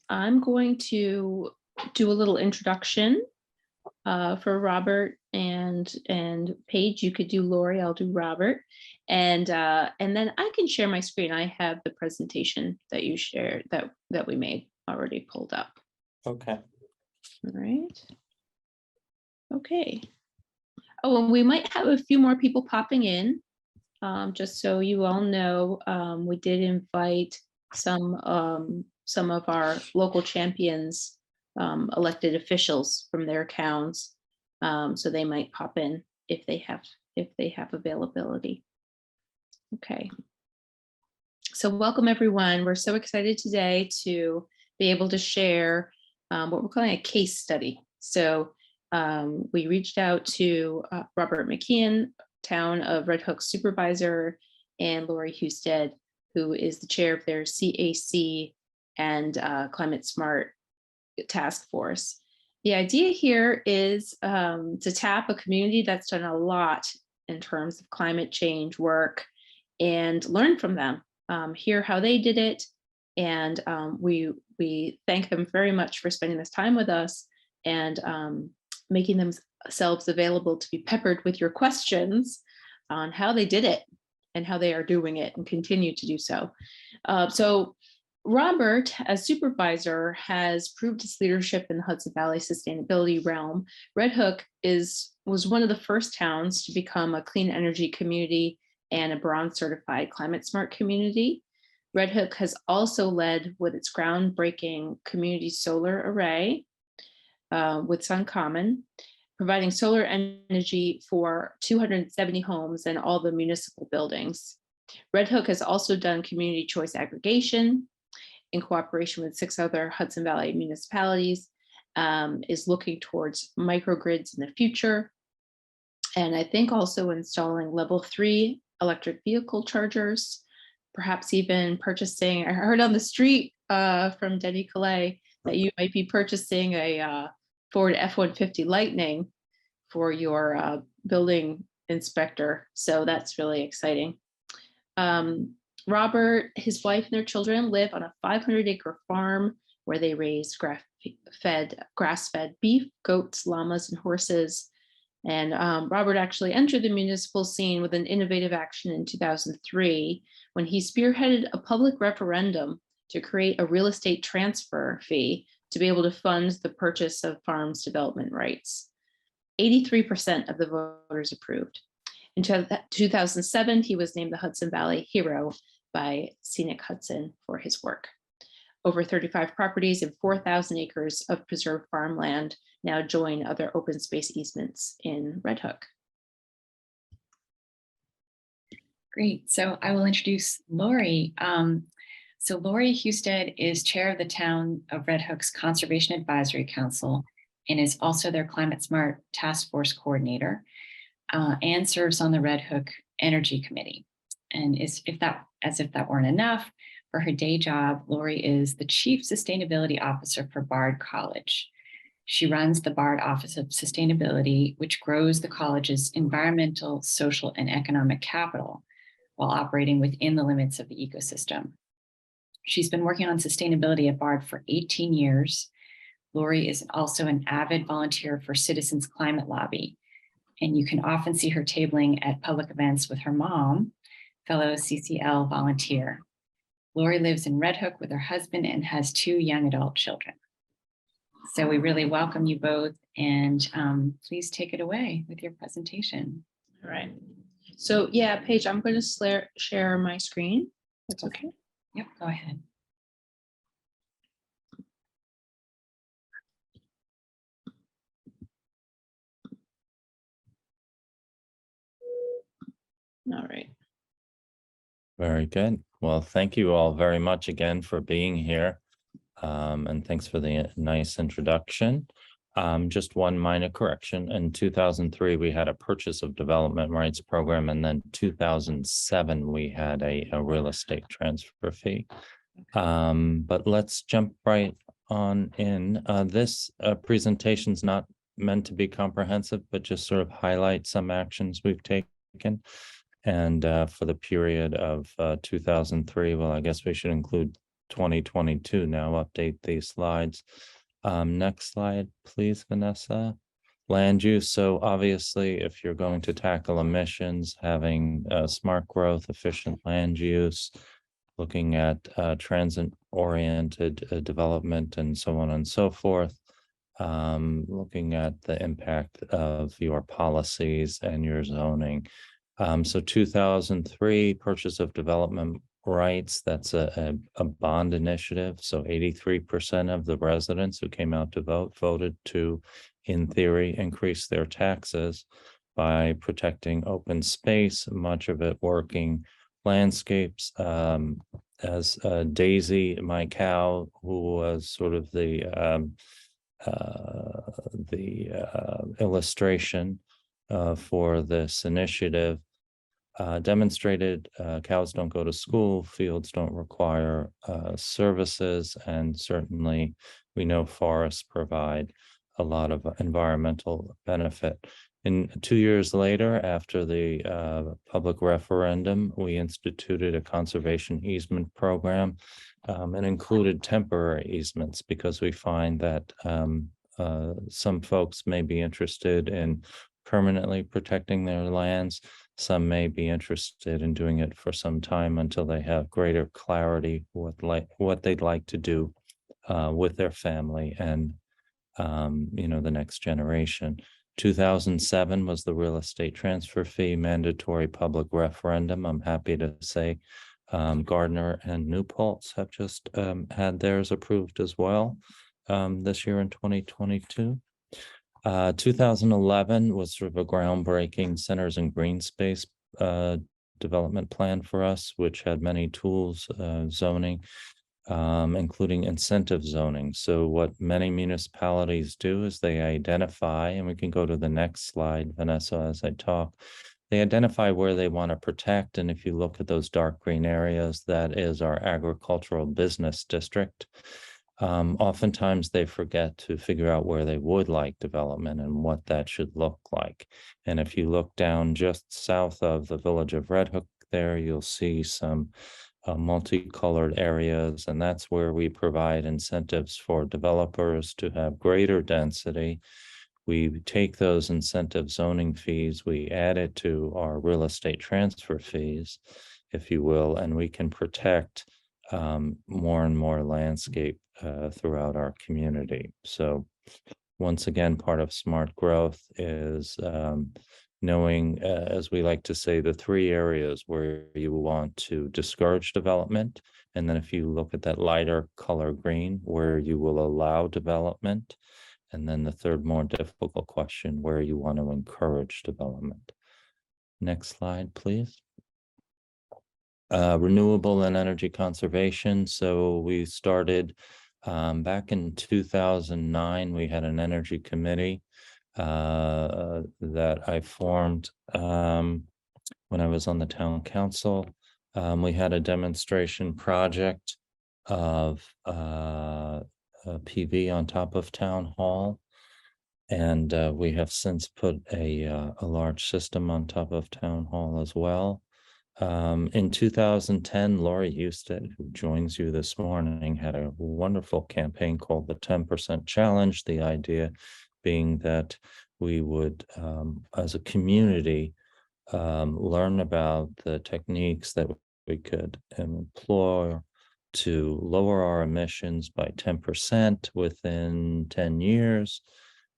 I'm going to do a little introduction for Robert and Paige. You could do Lori. I'll do Robert, and then I can share my screen. I have the presentation that you shared that we made already pulled up. Okay. All right. Okay. Oh, and we might have a few more people popping in. Just so you all know, we did invite some of our local champions, elected officials from their towns, so they might pop in if they have availability. Okay. So welcome everyone. We're so excited today to be able to share what we're calling a case study. So we reached out to Robert McKeon, Town of Red Hook supervisor, and Lori Husted, who is the chair of their CAC and Climate Smart task force. The idea here is to tap a community that's done a lot in terms of climate change work and learn from them, hear how they did it. And we thank them very much for spending this time with us and making themselves available to be peppered with your questions on how they did it and how they are doing it and continue to do so. So Robert, as supervisor, has proved his leadership in the Hudson Valley sustainability realm. Red Hook was one of the first towns to become a clean energy community and a bronze certified climate smart community. Red Hook has also led with its groundbreaking community solar array with SunCommon, providing solar energy for 270 homes and all the municipal buildings. Red Hook has also done community choice aggregation in cooperation with 6 other Hudson Valley municipalities, is looking towards microgrids in the future. And I think also installing level 3 electric vehicle chargers, perhaps even purchasing, I heard on the street from Denny Calais that you might be purchasing a Ford F-150 Lightning for your building inspector. So that's really exciting. Robert, his wife, and their children live on a 500-acre farm where they raise grass-fed beef, goats, llamas, and horses. And Robert actually entered the municipal scene with an innovative action in 2003 when he spearheaded a public referendum to create a real estate transfer fee to be able to fund the purchase of farms development rights. 83% of the voters approved. In 2007, he was named the Hudson Valley Hero by Scenic Hudson for his work. Over 35 properties and 4,000 acres of preserved farmland now join other open space easements in Red Hook. Great, so I will introduce Lori. So Lori Husted is chair of the Town of Red Hook's Conservation Advisory Council and is also their Climate Smart Task Force Coordinator and serves on the Red Hook Energy Committee. And as if that weren't enough, for her day job, Lori is the Chief Sustainability Officer for Bard College. She runs the Bard Office of Sustainability, which grows the college's environmental, social, and economic capital while operating within the limits of the ecosystem. She's been working on sustainability at Bard for 18 years. Lori is also an avid volunteer for Citizens Climate Lobby, and you can often see her tabling at public events with her mom, fellow CCL volunteer. Lori lives in Red Hook with her husband and has 2 young adult children. So we really welcome you both, and please take it away with your presentation. All right. So yeah, Paige, I'm going to share my screen. That's okay. Yep, go ahead. All right. Very good. Well, thank you all very much again for being here. And thanks for the nice introduction. Just one minor correction. In 2003, we had a purchase of development rights program, and then 2007, we had a real estate transfer fee. But let's jump right on in. This presentation's not meant to be comprehensive, but just sort of highlight some actions we've taken. And for the period of 2003, well, I guess we should include 2022 now. Update these slides. Next slide, please, Vanessa. Land use. So obviously, if you're going to tackle emissions, having smart growth, efficient land use, looking at transit-oriented development and so on and so forth, looking at the impact of your policies and your zoning. So 2003, purchase of development rights, that's a bond initiative. So 83% of the residents who came out to vote voted to, in theory, increase their taxes by protecting open space, much of it working landscapes. As Daisy, my cow, who was sort of the illustration for this initiative, demonstrated cows don't go to school, fields don't require services, and certainly we know forests provide a lot of environmental benefit. And 2 years later, after the public referendum, we instituted a conservation easement program and included temporary easements because we find that some folks may be interested in permanently protecting their lands. Some may be interested in doing it for some time until they have greater clarity what they'd like to do with their family and the next generation. 2007 was the real estate transfer fee mandatory public referendum. I'm happy to say Gardner and New Paltz have just had theirs approved as well this year in 2022. 2011 was sort of a groundbreaking centers and green space development plan for us, which had many tools, zoning, including incentive zoning. So what many municipalities do is they identify, and we can go to the next slide, Vanessa, as I talk. They identify where they want to protect. And if you look at those dark green areas, that is our agricultural business district. Oftentimes they forget to figure out where they would like development and what that should look like. And if you look down just south of the village of Red Hook there, you'll see some multicolored areas, and that's where we provide incentives for developers to have greater density. We take those incentive zoning fees, we add it to our real estate transfer fees, if you will, and we can protect more and more landscape throughout our community. So once again, part of smart growth is knowing, as we like to say, the 3 areas where you want to discourage development. And then if you look at that lighter color green, where you will allow development. And then the third more difficult question, where you want to encourage development. Next slide, please. Renewable and energy conservation. So we started back in 2009, we had an energy committee that I formed when I was on the town council. We had a demonstration project of PV on top of town hall. And we have since put a large system on top of town hall as well. In 2010, Lori Husted, who joins you this morning, had a wonderful campaign called the 10% Challenge. The idea being that we would, as a community, learn about the techniques that we could employ to lower our emissions by 10% within 10 years.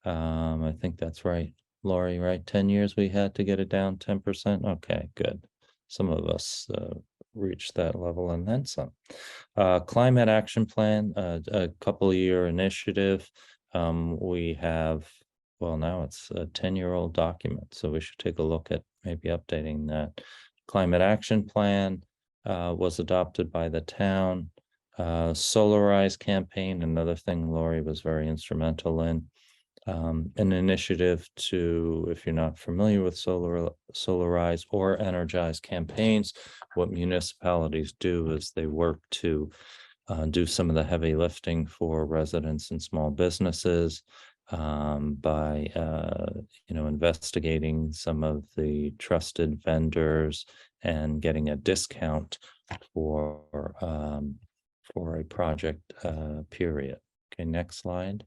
I think that's right, Lori, right? 10 years we had to get it down 10%. Okay, good. Some of us reached that level and then some. Climate action plan, a couple-year initiative. We have, well, now it's a 10-year-old document, so we should take a look at maybe updating that. Climate action plan was adopted by the town. Solarize campaign, another thing Lori was very instrumental in. An initiative to, if you're not familiar with solarize or energize campaigns, what municipalities do is they work to do some of the heavy lifting for residents and small businesses by investigating some of the trusted vendors and getting a discount for for a project period. Okay, next slide.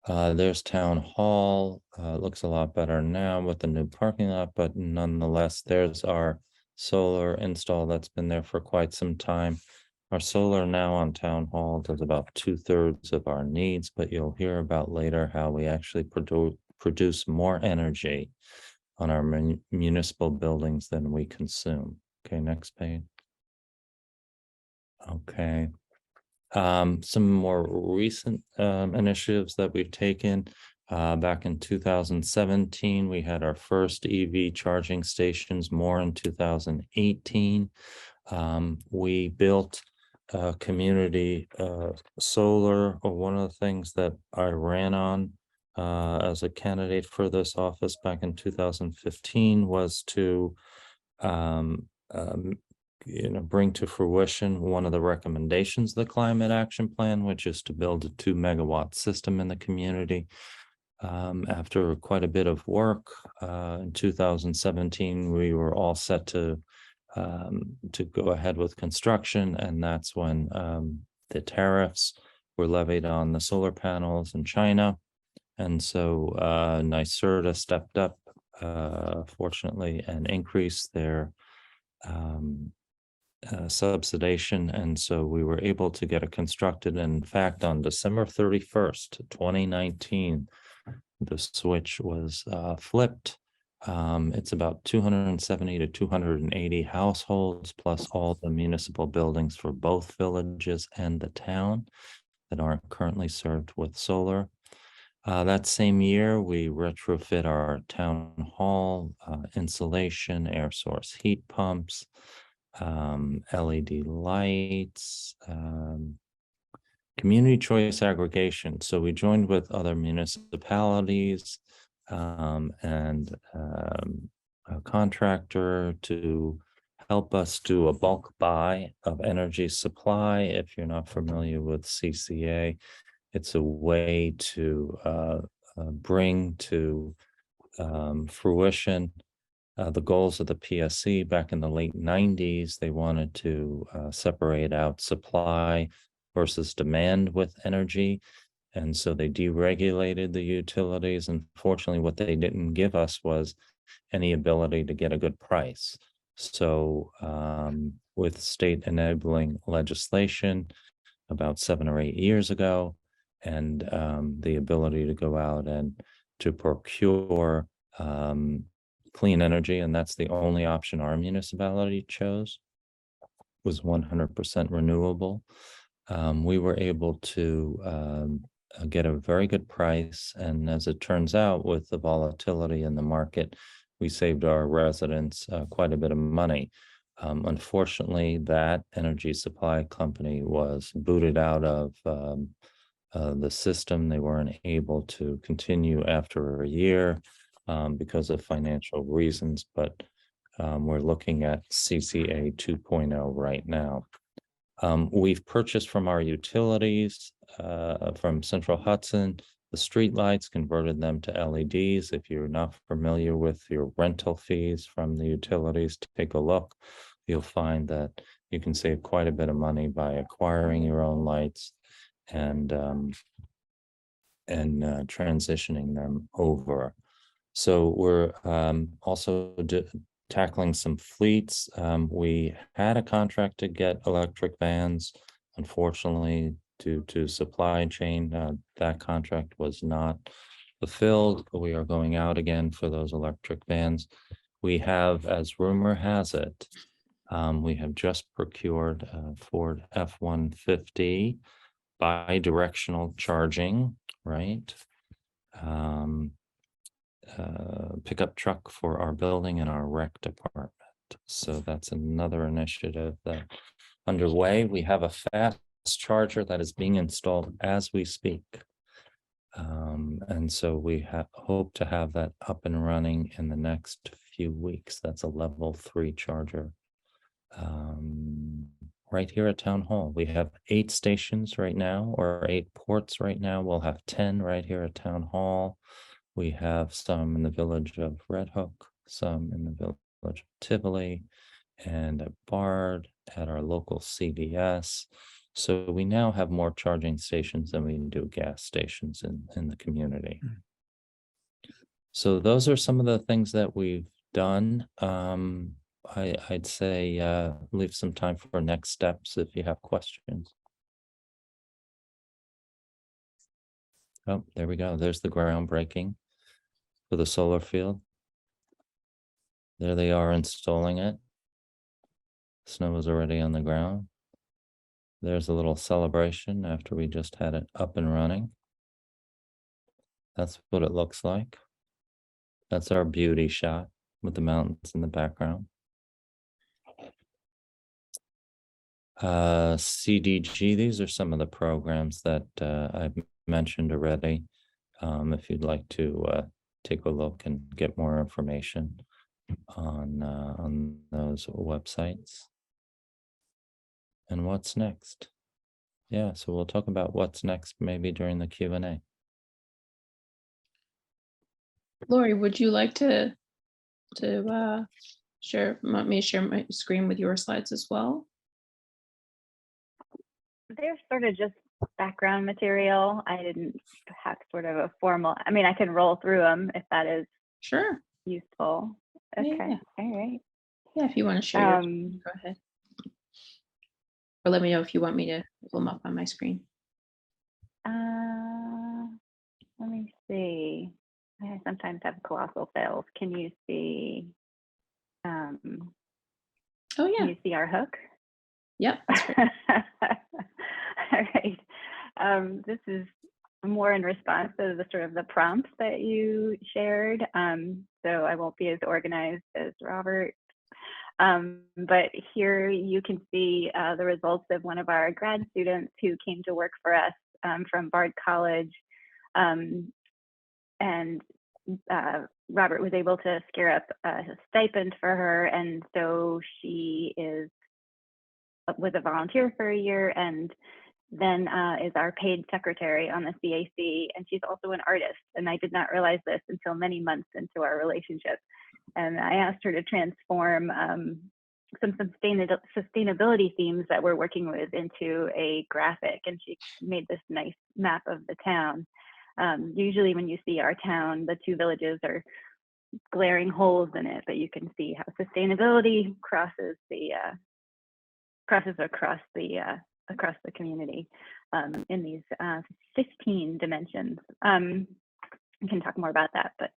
There's Town Hall. Looks a lot better now with the new parking lot, but nonetheless, there's our solar install that's been there for quite some time. Our solar now on Town Hall does about 2/3 of our needs, but you'll hear about later how we actually produce more energy on our municipal buildings than we consume. Okay, next page. Okay. Some more recent initiatives that we've taken. Back in 2017, we had our first EV charging stations, more in 2018. We built community solar, or one of the things that I ran on as a candidate for this office back in 2015 was to bring to fruition one of the recommendations of the Climate Action Plan, which is to build a 2-megawatt system in the community. After quite a bit of work, in 2017, we were all set to go ahead with construction, and that's when the tariffs were levied on the solar panels in China. And so NYSERDA stepped up, fortunately, and increased their subsidization, and so we were able to get it constructed. In fact, on December 31st, 2019, the switch was flipped. It's about 270 to 280 households, plus all the municipal buildings for both villages and the town that aren't currently served with solar. That same year, we retrofit our town hall, insulation, air source heat pumps, LED lights, community choice aggregation. So we joined with other municipalities and a contractor to help us do a bulk buy of energy supply. If you're not familiar with CCA, it's a way to bring to fruition the goals of the PSC. Back in the late 90s. They wanted to separate out supply versus demand with energy. And so they deregulated the utilities. Unfortunately, what they didn't give us was any ability to get a good price. So with state enabling legislation about 7 or 8 years ago, and the ability to go out and to procure clean energy, and that's the only option our municipality chose, was 100% renewable. We were able to get a very good price, and as it turns out, with the volatility in the market, we saved our residents quite a bit of money. Unfortunately, that energy supply company was booted out of the system. They weren't able to continue after a year because of financial reasons, but we're looking at CCA 2.0 right now. We've purchased from our utilities, from Central Hudson, the street lights, converted them to LEDs. If you're not familiar with your rental fees from the utilities, take a look. You'll find that you can save quite a bit of money by acquiring your own lights and transitioning them over. So we're also tackling some fleets. We had a contract to get electric vans. Unfortunately, due to supply chain, that contract was not fulfilled. We are going out again for those electric vans. We have, as rumor has it, we have just procured a Ford F-150 bi-directional charging, right? Pickup truck for our building and our rec department. So that's another initiative that's underway. We have a fast charger that is being installed as we speak. And so we hope to have that up and running in the next few weeks. That's a level 3 charger. Right here at Town Hall. We have 8 stations right now, or 8 ports right now. We'll have 10 right here at Town Hall. We have some in the village of Red Hook, some in the village of Tivoli, and at Bard, at our local CVS. So we now have more charging stations than we do gas stations in the community. So those are some of the things that we've done. I'd say leave some time for next steps if you have questions. Oh, there we go. There's the groundbreaking for the solar field. There they are installing it. Snow is already on the ground. There's a little celebration after we just had it up and running. That's what it looks like. That's our beauty shot with the mountains in the background. CDG, these are some of the programs that I've mentioned already. If you'd like to take a look and get more information on those websites. And what's next? Yeah, so we'll talk about what's next maybe during the Q&A. Lori, would you like to want me to share my screen with your slides as well? They're sort of just background material. I didn't have sort of a formal, I mean, I can roll through them if that is Sure. useful. Okay, Yeah. all right. Yeah, if you want to share, go ahead. Or let me know if you want me to pull them up on my screen. Let me see. I sometimes have colossal fails. Can you see? Oh yeah. Can you see our hook? Yep. All right. This is more in response to the sort of the prompts that you shared. So I won't be as organized as Robert. But here you can see the results of one of our grad students who came to work for us from Bard College. And Robert was able to scare up a stipend for her. And so she was a volunteer for a year and then is our paid secretary on the CAC. And she's also an artist. And I did not realize this until many months into our relationship. And I asked her to transform some sustainability themes that we're working with into a graphic. And she made this nice map of the town. Usually when you see our town, the two villages are glaring holes in it, but you can see how sustainability crosses across the community in these 15 dimensions. We can talk more about that, but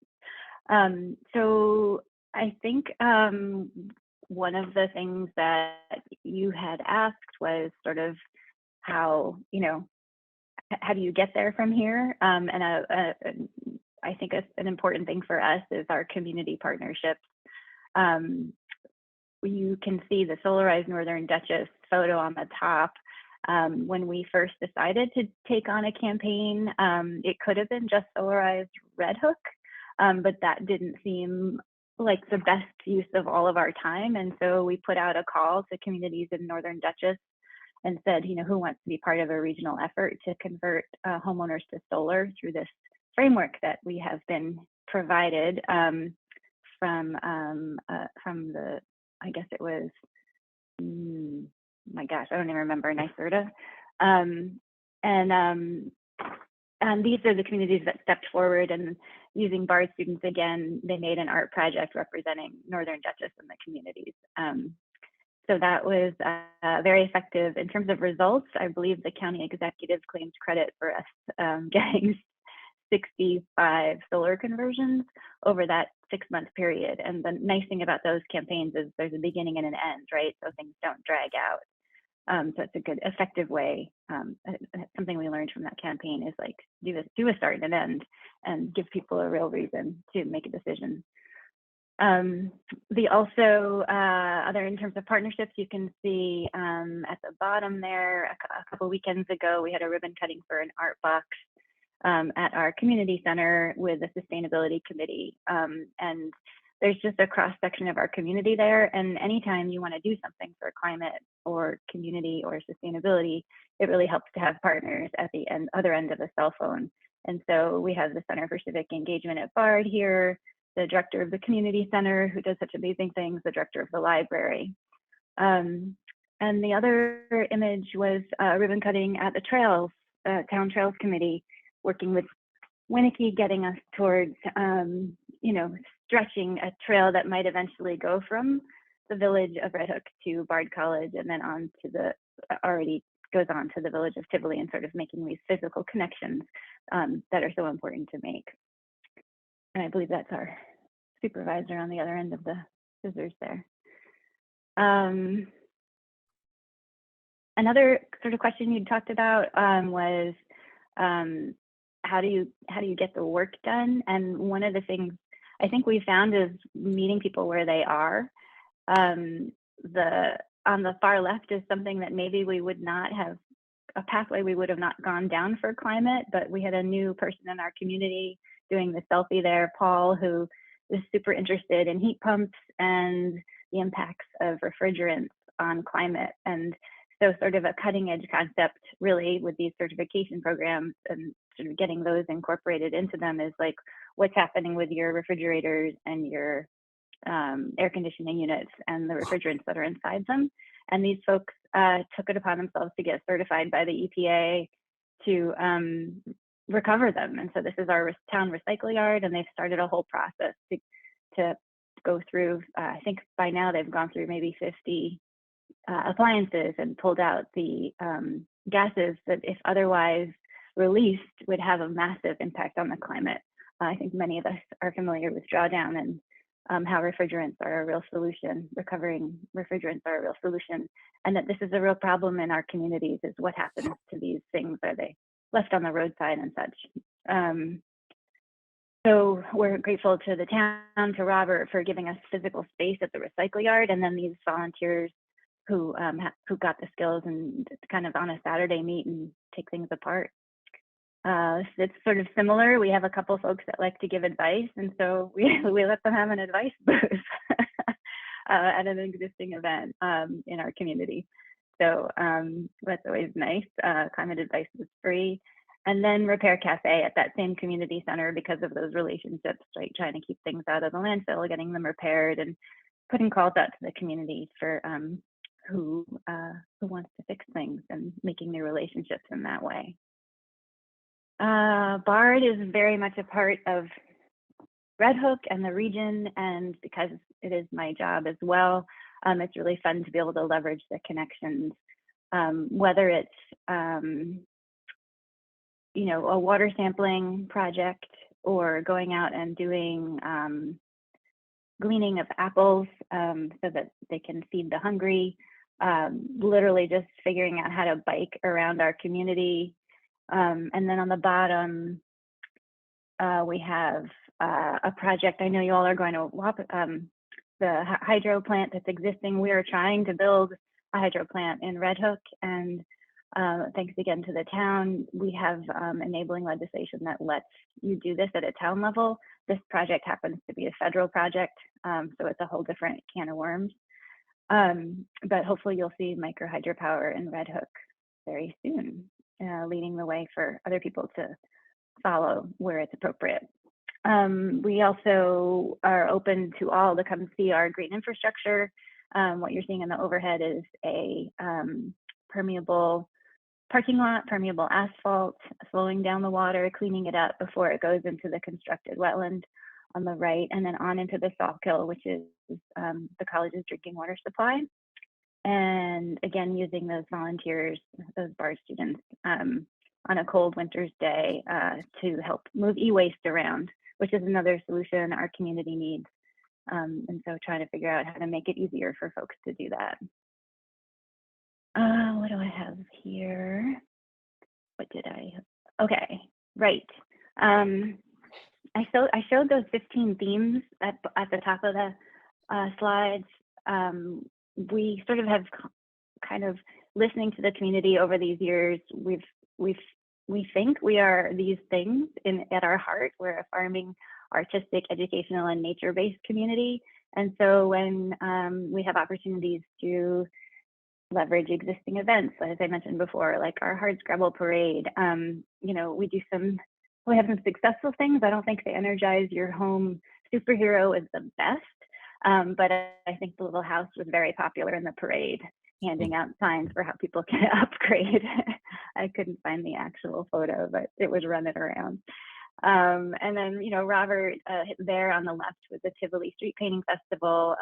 so I think one of the things that you had asked was sort of how, how do you get there from here? And I think an important thing for us is our community partnerships. You can see the Solarized Northern Duchess photo on the top. When we first decided to take on a campaign, it could have been just Solarized Red Hook, but that didn't seem like the best use of all of our time. And so we put out a call to communities in Northern Duchess and said, who wants to be part of a regional effort to convert homeowners to solar through this framework that we have been provided from the, I guess it was, my gosh, I don't even remember, NYSERDA. And these are the communities that stepped forward, and using Bard students again, they made an art project representing Northern Duchess and the communities. So that was very effective. In terms of results, I believe the county executive claims credit for us getting 65 solar conversions over that 6-month period. And the nice thing about those campaigns is there's a beginning and an end, right? So things don't drag out. So it's a good, effective way. Something we learned from that campaign is like do a start and an end, and give people a real reason to make a decision. Other in terms of partnerships, you can see at the bottom there, a couple weekends ago, we had a ribbon cutting for an art box at our community center with the sustainability committee. And there's just a cross section of our community there. And anytime you want to do something for climate or community or sustainability, it really helps to have partners at the other end of the cell phone. And so we have the Center for Civic Engagement at Bard here, the director of the community center who does such amazing things, the director of the library. And the other image was ribbon cutting at the trails, Town Trails Committee, working with Winnicke, getting us towards, you know, stretching a trail that might eventually go from the village of Red Hook to Bard College, and then on to the, already goes on to the village of Tivoli, and sort of making these physical connections that are so important to make. And I believe that's our supervisor on the other end of the scissors there. Another sort of question you talked about was how do you get the work done? And one of the things I think we found is meeting people where they are. On the far left is something that maybe we would not have, a pathway we would have not gone down for climate, but we had a new person in our community doing the selfie there, Paul, who is super interested in heat pumps and the impacts of refrigerants on climate. And so sort of a cutting edge concept really with these certification programs and sort of getting those incorporated into them is like what's happening with your refrigerators and your air conditioning units and the refrigerants that are inside them. And these folks took it upon themselves to get certified by the EPA to recover them. And so this is our town recycle yard, and they've started a whole process to go through, I think by now they've gone through maybe 50 appliances and pulled out the gases that if otherwise released would have a massive impact on the climate. I think many of us are familiar with drawdown and how refrigerants are a real solution, recovering refrigerants are a real solution, and that this is a real problem in our communities is what happens to these things. Are they left on the roadside and such? So we're grateful to the town, to Robert for giving us physical space at the recycle yard, and then these volunteers who got the skills and kind of on a Saturday meet and take things apart. It's sort of similar. We have a couple folks that like to give advice, and so we let them have an advice booth at an existing event in our community. So that's always nice. Climate advice is free. And then Repair Cafe at that same community center because of those relationships, right? Trying to keep things out of the landfill, getting them repaired, and putting calls out to the community for who wants to fix things and making new relationships in that way. BARD is very much a part of Red Hook and the region, and because it is my job as well, it's really fun to be able to leverage the connections, whether it's you know, a water sampling project or going out and doing gleaning of apples so that they can feed the hungry, literally just figuring out how to bike around our community. And then on the bottom, we have a project. I know you all are going to the hydro plant that's existing. We are trying to build a hydro plant in Red Hook, and thanks again to the town, we have enabling legislation that lets you do this at a town level. This project happens to be a federal project, so it's a whole different can of worms. But hopefully you'll see micro hydropower in Red Hook very soon, leading the way for other people to follow where it's appropriate. We also are open to all to come see our green infrastructure. What you're seeing in the overhead is a permeable parking lot, permeable asphalt, slowing down the water, cleaning it up before it goes into the constructed wetland on the right, and then on into the Saltkill, which is the college's drinking water supply. And again, using those volunteers, those BARD students, on a cold winter's day to help move e-waste around, which is another solution our community needs. And so trying to figure out how to make it easier for folks to do that. What do I have here? What did I? Okay, right. I showed those 15 themes at the top of the slides. We sort of have kind of listening to the community over these years. We think we are these things at our heart. We're a farming, artistic, educational, and nature-based community. And so when we have opportunities to leverage existing events, as I mentioned before, like our Hard Scrabble Parade, you know, we have some successful things. I don't think the Energize Your Home superhero is the best, But I think the little house was very popular in the parade, handing out signs for how people can upgrade. I couldn't find the actual photo, but it was running around. And then, Robert, there on the left with the Tivoli Street Painting Festival.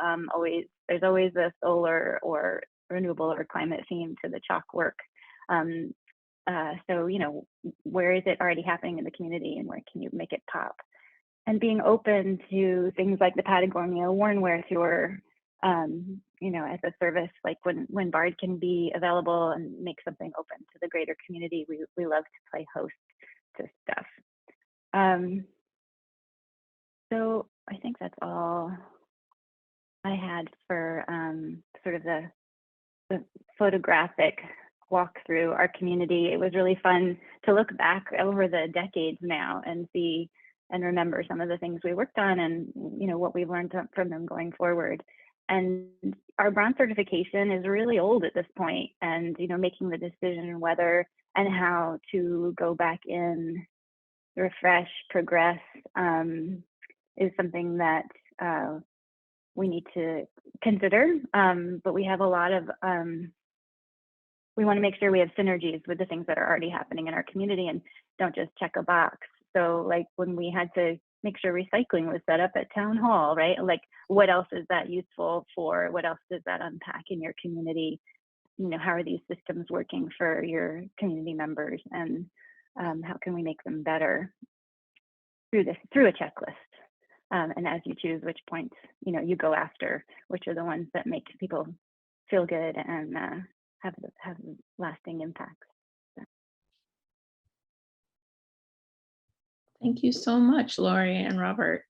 There's always a solar or renewable or climate theme to the chalk work. So, where is it already happening in the community, and where can you make it pop? And being open to things like the Patagonia Wornwear Tour, as a service, like when Bard can be available and make something open to the greater community, we love to play host to stuff. So I think that's all I had for sort of the photographic walk through our community. It was really fun to look back over the decades now and see and remember some of the things we worked on and what we've learned from them going forward. And our bronze certification is really old at this point, and making the decision whether and how to go back in, refresh, progress, is something that we need to consider. But we have a lot of we want to make sure we have synergies with the things that are already happening in our community and don't just check a box. So like when we had to make sure recycling was set up at town hall, right? Like what else is that useful for? What else does that unpack in your community? How are these systems working for your community members, and how can we make them better through a checklist? And as you choose which points, you go after, which are the ones that make people feel good and have lasting impacts. Thank you so much, Lori and Robert.